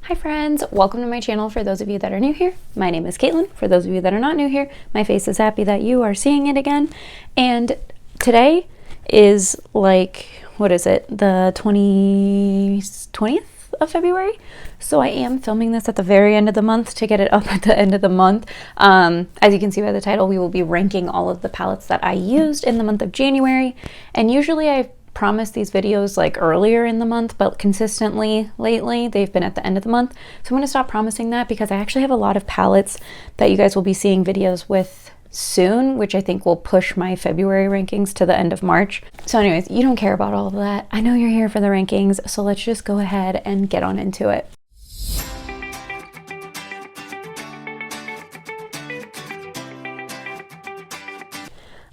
Hi friends, welcome to my channel. For those of you that are new here, my name is Caitlin. For those of you that are not new here, my face is happy that you are seeing it again. And today is like, what is it? The 20th of February. So I am filming this at the very end of the month to get it up at the end of the month. As you can see by the title, we will be ranking all of the palettes that I used in the month of January. And usually I promised these videos like earlier in the month, but consistently lately they've been at the end of the month. So I'm going to stop promising that because I actually have a lot of palettes that you guys will be seeing videos with soon, which I think will push my February rankings to the end of March. So anyways, you don't care about all of that. I know you're here for the rankings, so let's just go ahead and get on into it.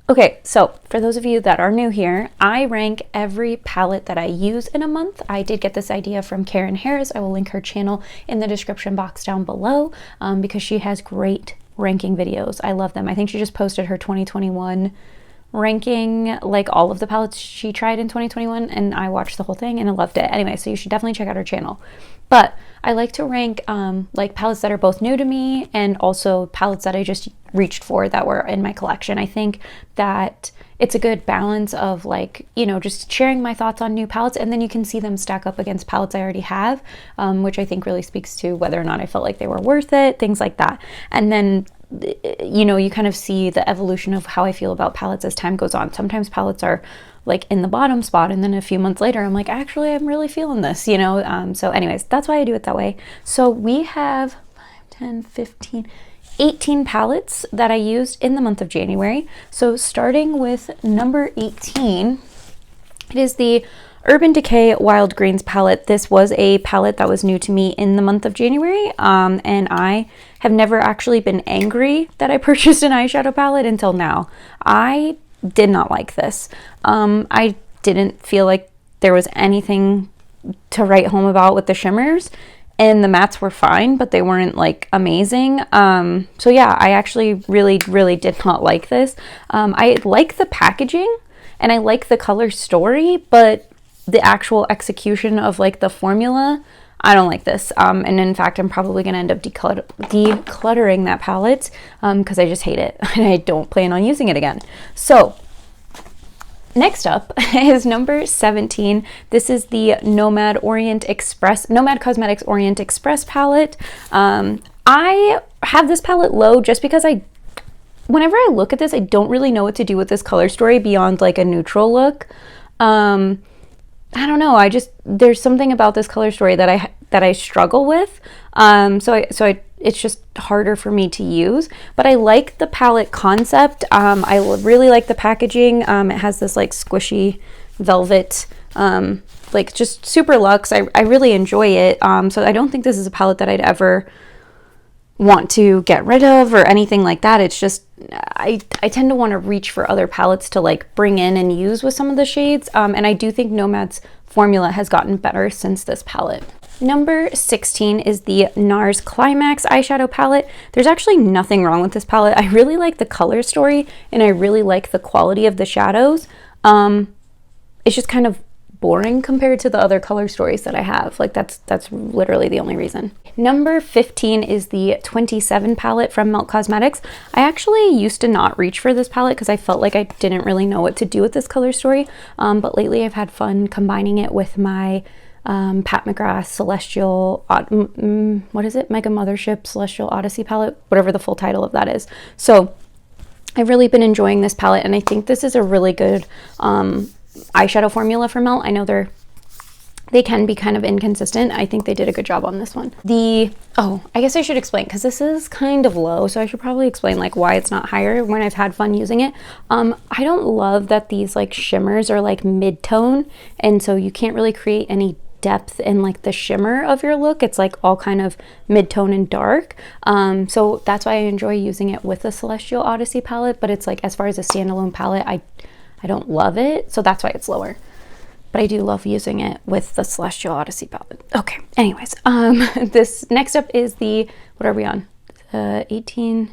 Okay, so for those of you that are new here, I rank every palette that I use in a month. I did get this idea from Karen Harris. I will link her channel in the description box down below because she has great ranking videos. I love them. I think she just posted her 2021 ranking, like all of the palettes she tried in 2021, and I watched the whole thing and I loved it. Anyway, so you should definitely check out her channel. But I like to rank like palettes that are both new to me and also palettes that I just reached for that were in my collection. I think that it's a good balance of like, you know, just sharing my thoughts on new palettes, and then you can see them stack up against palettes I already have, which I think really speaks to whether or not I felt like they were worth it, things like that. And then, you know, you kind of see the evolution of how I feel about palettes as time goes on. Sometimes palettes are like in the bottom spot, and then a few months later I'm like, actually I'm really feeling this, you know. So anyways, that's why I do it that way. So we have 5, 10, 15, 18 palettes that I used in the month of January. So starting with number 18, it is the Urban Decay Wild Greens palette. This was a palette that was new to me in the month of January, and I have never actually been angry that I purchased an eyeshadow palette until now. I did not like this. I didn't feel like there was anything to write home about with the shimmers, and the mattes were fine, but they weren't like amazing. So yeah, I actually really did not like this. I like the packaging and I like the color story, but the actual execution of like the formula, I don't like this. And in fact, I'm probably going to end up decluttering that palette because I just hate it and I don't plan on using it again. So next up is number 17. This is the Nomad Cosmetics Orient Express palette. I have this palette low just because whenever I look at this, I don't really know what to do with this color story beyond like a neutral look. I don't know. There's something about this color story that I struggle with. It's just harder for me to use, but I like the palette concept. I really like the packaging. It has this like squishy velvet, like just super luxe. I really enjoy it. So I don't think this is a palette that I'd ever want to get rid of or anything like that. It's just I tend to want to reach for other palettes to like bring in and use with some of the shades, and I do think Nomad's formula has gotten better since this palette. Number 16 is the Nars Climax eyeshadow palette. There's actually nothing wrong with this palette. I really like the color story and I really like the quality of the shadows. It's just kind of boring compared to the other color stories that I have. Like that's literally the only reason. Number 15 is the 27 palette from Melt Cosmetics. I actually used to not reach for this palette because I felt like I didn't really know what to do with this color story. But lately I've had fun combining it with my Pat McGrath Celestial, what is it? Mega Mothership Celestial Odyssey palette, whatever the full title of that is. So I've really been enjoying this palette, and I think this is a really good eyeshadow formula for Melt. I know they can be kind of inconsistent. I think they did a good job on this one. I guess I should explain because this is kind of low, so I should probably explain like why it's not higher when I've had fun using it. I don't love that these like shimmers are like mid-tone, and so you can't really create any depth in like the shimmer of your look. It's like all kind of mid-tone and dark. So that's why I enjoy using it with the Celestial Odyssey palette, but it's like as far as a standalone palette, I don't love it, so that's why it's lower. But I do love using it with the Celestial Odyssey palette. Okay, anyways, this next up is the, what are we on? 18,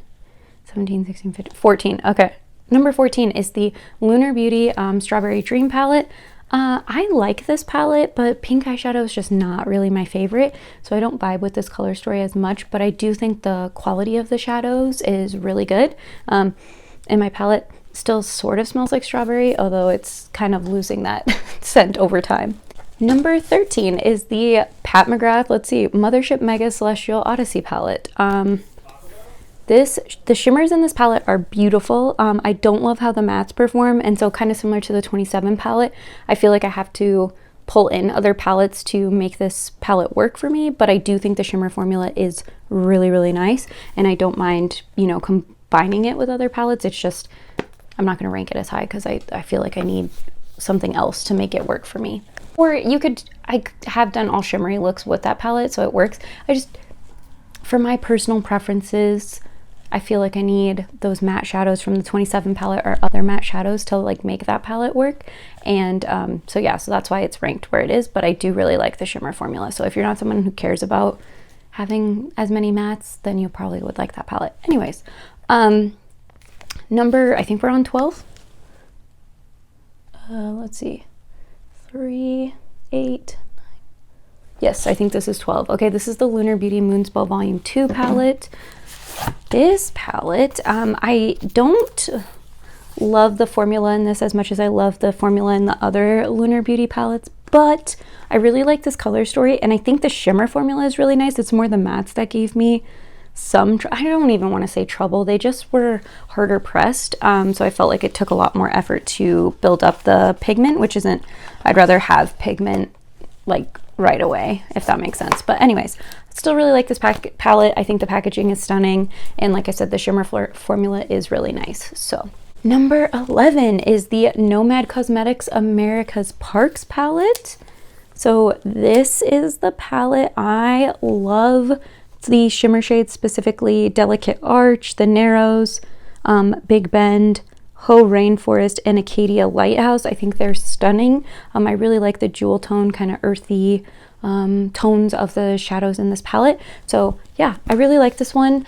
17, 16, 15, 14. Okay, number 14 is the Lunar Beauty Strawberry Dream palette. I like this palette, but pink eyeshadow is just not really my favorite, so I don't vibe with this color story as much, but I do think the quality of the shadows is really good. And my palette still sort of smells like strawberry, although it's kind of losing that scent over time. Number 13 is the Pat McGrath, let's see, Mthrshp Mega Celestial Odyssey palette. The shimmers in this palette are beautiful. I don't love how the mattes perform, and so kind of similar to the 27 palette, I feel like I have to pull in other palettes to make this palette work for me, but I do think the shimmer formula is really, really nice, and I don't mind, you know, combining it with other palettes. It's just, I'm not going to rank it as high because I feel like I need something else to make it work for me. Or you could, I have done all shimmery looks with that palette, so it works. I just, for my personal preferences, I feel like I need those matte shadows from the 27 palette or other matte shadows to like make that palette work. And so yeah, so that's why it's ranked where it is, but I do really like the shimmer formula. So if you're not someone who cares about having as many mattes, then you probably would like that palette. Anyways, number, I think we're on 12. Let's see. 3, 8, 9. Yes, I think this is 12. Okay, this is the Lunar Beauty Moonspell Volume 2 palette. This palette, I don't love the formula in this as much as I love the formula in the other Lunar Beauty palettes, but I really like this color story, and I think the shimmer formula is really nice. It's more the mattes that gave me some, I don't even want to say trouble, they just were harder pressed, so I felt like it took a lot more effort to build up the pigment, which isn't, I'd rather have pigment like right away, if that makes sense. But anyways, still really like this palette. I think the packaging is stunning, and like I said, the shimmer formula is really nice. So number 11 is the Nomad Cosmetics America's Parks palette. So this is the palette. I love the shimmer shades, specifically Delicate Arch, The Narrows, Big Bend, Ho Rainforest, and Acadia Lighthouse. I think they're stunning. I really like the jewel tone, kind of earthy tones of the shadows in this palette. So yeah, I really like this one.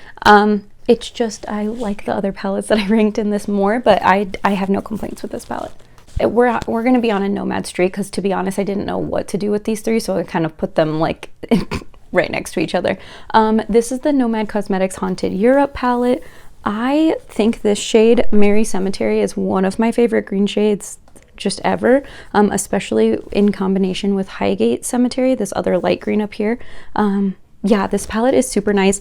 It's just, I like the other palettes that I ranked in this more, but I have no complaints with this palette. We're going to be on a Nomad streak because, to be honest, I didn't know what to do with these three, so I kind of put them like right next to each other. This is the Nomad Cosmetics Haunted Europe palette. I think this shade, Mary Cemetery, is one of my favorite green shades just ever, especially in combination with Highgate Cemetery, this other light green up here. Yeah, this palette is super nice.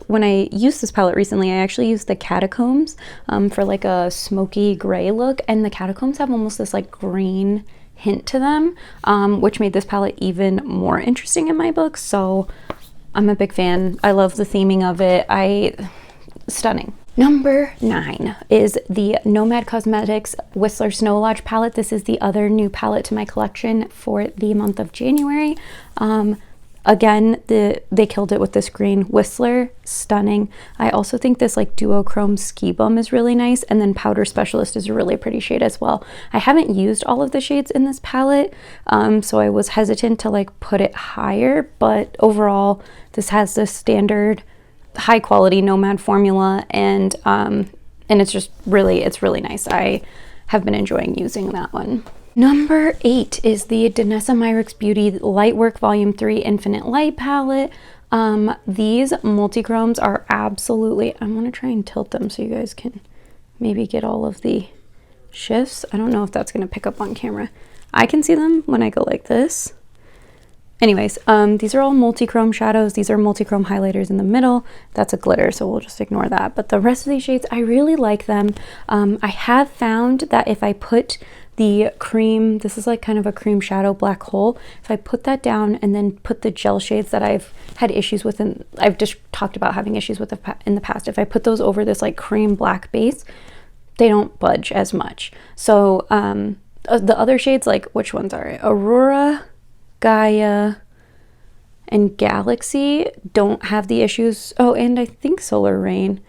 When I used this palette recently, I actually used the Catacombs for like a smoky gray look, and the Catacombs have almost this like green hint to them, which made this palette even more interesting in my book. So I'm a big fan. I love the theming of it. Stunning. Number 9 is the Nomad Cosmetics Whistler Snow Lodge palette. This is the other new palette to my collection for the month of January. Again, they killed it with this green Whistler, stunning. I also think this like duochrome Ski Bum is really nice, and then Powder Specialist is a really pretty shade as well. I haven't used all of the shades in this palette, so I was hesitant to like put it higher, but overall this has the standard high quality Nomad formula, and it's just really, it's really nice. I have been enjoying using that one. Number 8 is the Danessa Myricks Beauty Lightwork Volume 3 Infinite Light palette. These multi-chromes are absolutely, I want to try and tilt them so you guys can maybe get all of the shifts. I don't know if that's going to pick up on camera. I can see them when I go like this. Anyways, these are all multi-chrome shadows. These are multi-chrome highlighters in the middle. That's a glitter, so we'll just ignore that. But the rest of these shades, I really like them. I have found that if I put the cream, this is like kind of a cream shadow black hole, if I put that down and then put the gel shades that I've had issues with, and I've just talked about having issues with in the past, if I put those over this like cream black base, they don't budge as much. So the other shades, like, which ones are it? Aurora, Gaia, and Galaxy don't have the issues. Oh, and I think Solar Rain.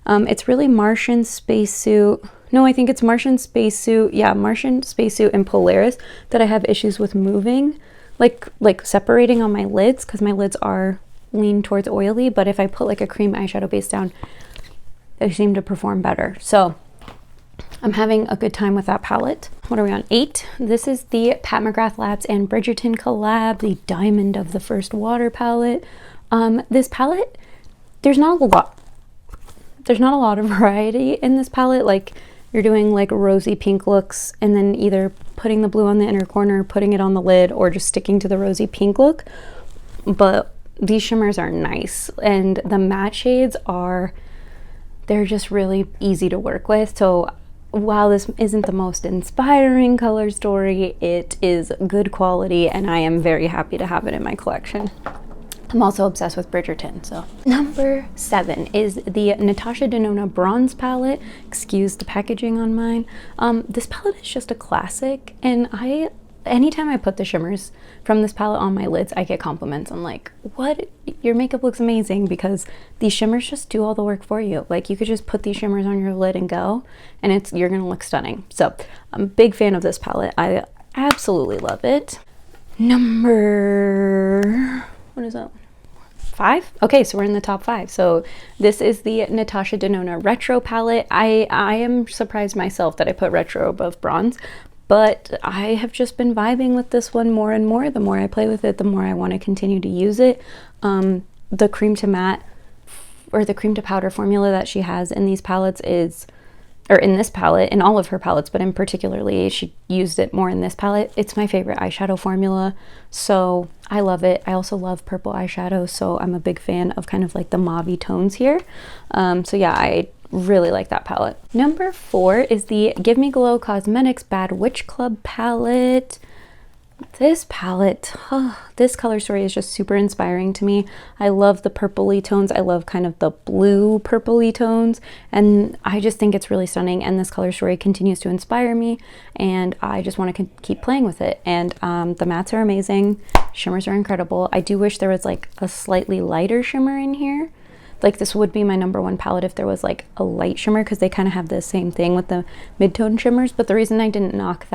It's really Martian, Spacesuit. No, I think it's Martian, Spacesuit. Yeah, Martian, Spacesuit, and Polaris that I have issues with moving, like separating on my lids, because my lids are lean towards oily. But if I put like a cream eyeshadow base down, they seem to perform better. So I'm having a good time with that palette. What are we on? 8. This is the Pat McGrath Labs and Bridgerton collab, the Diamond of the First Water palette. This palette, there's not a lot of variety in this palette. Like, you're doing like rosy pink looks and then either putting the blue on the inner corner, putting it on the lid, or just sticking to the rosy pink look. But these shimmers are nice, and the matte shades they're just really easy to work with. So while this isn't the most inspiring color story, it is good quality, and I am very happy to have it in my collection. I'm also obsessed with Bridgerton, so. Number 7 is the Natasha Denona Bronze palette. Excuse the packaging on mine. This palette is just a classic, and anytime I put the shimmers from this palette on my lids, I get compliments. I'm like, what? Your makeup looks amazing, because these shimmers just do all the work for you. Like, you could just put these shimmers on your lid and go, and you're gonna look stunning. So I'm a big fan of this palette. I absolutely love it. What is that? 5? Okay, so we're in the top 5. So this is the Natasha Denona Retro palette. I am surprised myself that I put retro above bronze, but I have just been vibing with this one more and more. The more I play with it, the more I want to continue to use it. The cream to matte, or the cream to powder formula that she has in these palettes in this palette, in all of her palettes, but in particularly she used it more in this palette. It's my favorite eyeshadow formula, so I love it. I also love purple eyeshadow, so I'm a big fan of kind of like the mauve tones here. So yeah, I really like that palette. Number 4 is the Give Me Glow Cosmetics Bad Witch Club palette. This palette, this color story is just super inspiring to me. I love the purpley tones. I love kind of the blue purpley tones, and I just think it's really stunning, and this color story continues to inspire me, and I just want to keep playing with it. And the mattes are amazing. Shimmers are incredible. I do wish there was like a slightly lighter shimmer in here. Like, this would be my number 1 palette if there was like a light shimmer, because they kind of have the same thing with the mid-tone shimmers. But the reason I didn't knock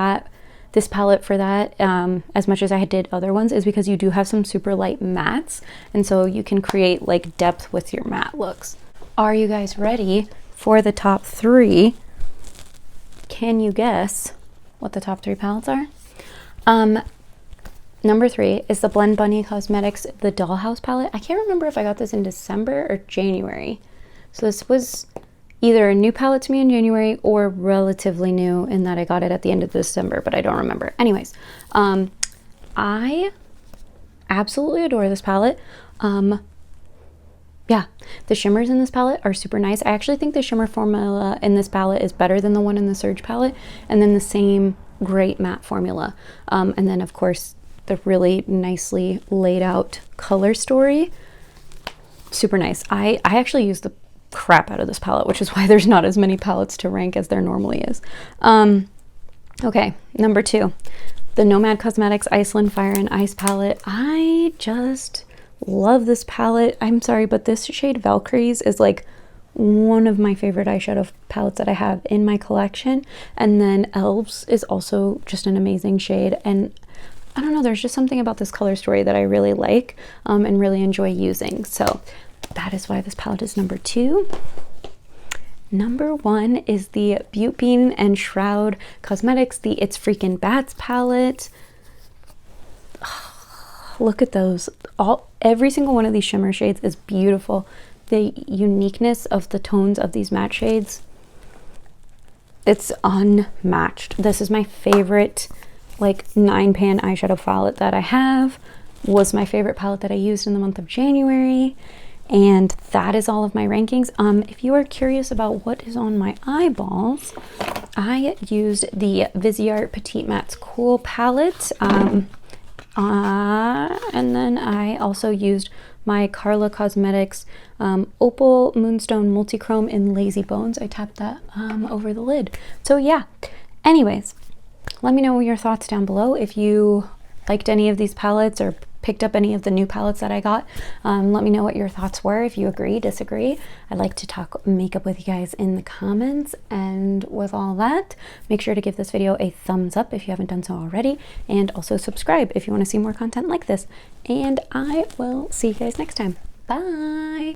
this palette for that as much as I did other ones is because you do have some super light mattes, and so you can create like depth with your matte looks. Are you guys ready for the top 3? Can you guess what the top 3 palettes are? Number 3 is the Blend Bunny Cosmetics The Dollhouse palette. I can't remember if I got this in December or January. So this was either a new palette to me in January or relatively new in that I got it at the end of December, but I don't remember. Anyways, I absolutely adore this palette. Yeah, the shimmers in this palette are super nice. I actually think the shimmer formula in this palette is better than the one in the Surge palette, and then the same great matte formula. And then of course, the really nicely laid out color story. Super nice. I actually use the crap out of this palette, which is why there's not as many palettes to rank as there normally is. Okay, number 2, the Nomad Cosmetics Iceland Fire and Ice palette. I just love this palette. I'm sorry, but this shade Valkyries is like one of my favorite eyeshadow palettes that I have in my collection. And then Elves is also just an amazing shade, and I don't know, there's just something about this color story that I really like and really enjoy using. So that is why this palette is number 2. Number 1 is the Butte Bean and Shroud Cosmetics, the It's Freakin' Bats palette. Look at those. Every single one of these shimmer shades is beautiful. The uniqueness of the tones of these matte shades, it's unmatched. This is my favorite like 9-pan eyeshadow palette that I have. Was my favorite palette that I used in the month of January. And that is all of my rankings. If you are curious about what is on my eyeballs, I used the Viseart Petite Matte's Cool palette. And then I also used my Carla Cosmetics Opal Moonstone Multichrome in Lazy Bones. I tapped that over the lid. So yeah, anyways, let me know your thoughts down below. If you liked any of these palettes or picked up any of the new palettes that I got, let me know what your thoughts were. If you agree, disagree. I'd like to talk makeup with you guys in the comments. And with all that, make sure to give this video a thumbs up if you haven't done so already, and also subscribe if you want to see more content like this. And I will see you guys next time. Bye.